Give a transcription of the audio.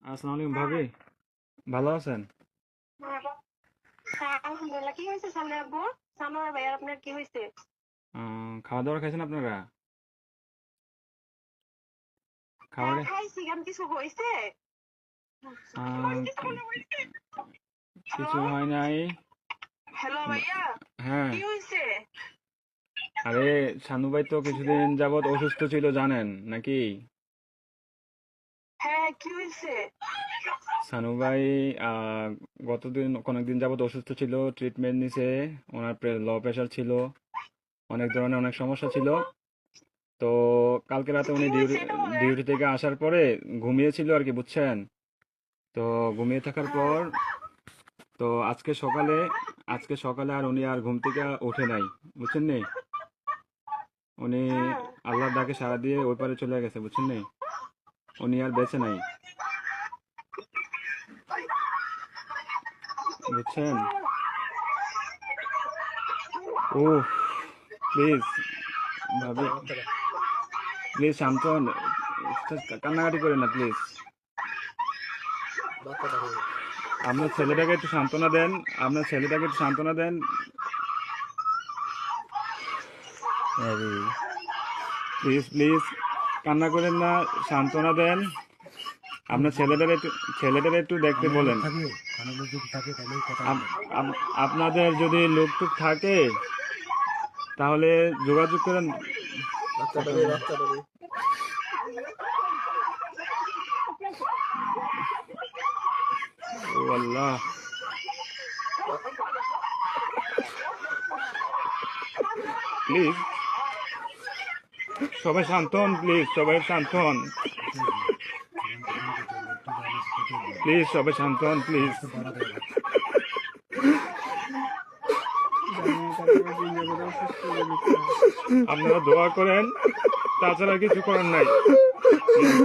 আসসালামু আলাইকুম ভাবি, ভালো আছেন? হ্যাঁ, আলহামদুলিল্লাহ। কি হয়েছে সামনে আব্বু? সানোয়ার ভাই আর আপনার কি হয়েছে? খাওয়া দাওয়া খাইছেন আপনারা? হ্যাঁ খাবারে খাইছি, কেন কিছু হয়েছে? আহ, কি- কিছু হ্যালো, হয় নাই। হ্যালো বা- ভাইয়া, হ্যাঁ, কি হয়েছে? আরে শানু ভাই তো কিছুদিন যাবৎ অসুস্থ ছিল জানেন নাকি? হ্যাঁ, কি হয়েছে? শানু ভাই অনেকদিন যাবৎ অসুস্থ ছিল, ট্রিটমেন্ট নিছে। ওনার লো প্রেশার ছিল, অনেক ধরনের অনেক সমস্যা ছিল। তো কালকে রাতে কি উনি হয়েছে এটা বলেন? ডিউটি থেকে আসার পরে ঘুমিয়েছিল আর কি, বুঝছেন? তো ঘুমিয়ে থাকার হ্যাঁ, পর তো আজকে সকালে আর উনি আর ঘুম থেকে ওঠে নাই, বুঝছেন নি? উনি হ্যাঁ, আল্লাহর ডাকে সাড়া দিয়ে ওই পারে চলে গেছে, বুঝছেন নি? উনি আর বেঁচে নাই, বুঝছেন? ও, প্লিজ ভাবি, প্লিজ শান্ত হন, কান্নাকাটি করেন না প্লিজ। আপনার ছেলেটাকে একটু সান্ত্বনা দেন, আপনার ছেলেটাকে একটু সান্ত্বনা দেন। প্লিজ প্লিজ কান্না করেন না, সান্ত্বনা দেন। আপনার ছেলেটার একটু দেখতে অনেক লোক বলেন। থাকে, অনেক লোক যদি থাকে তাহলেই কথা আপ- বলতে আপনাদের যদি লোকটুক থাকে তাহলে যোগাযোগ করেন। কথা বলেন। ও আল্লাহ, প্লিজ সবাই শান্ত হন, প্লিজ সবাই শান্ত হন, এটাই বলে জীবন যেখানে যেতে হলে একটু ম্যানেজ করতে বলে প্লিজ সবাই শান্ত হন, প্লিজ। কষ্ট বাড়া দেয় না। আপনারা দোয়া করেন, তাছাড়া কিছু করার নাই। প্লিজ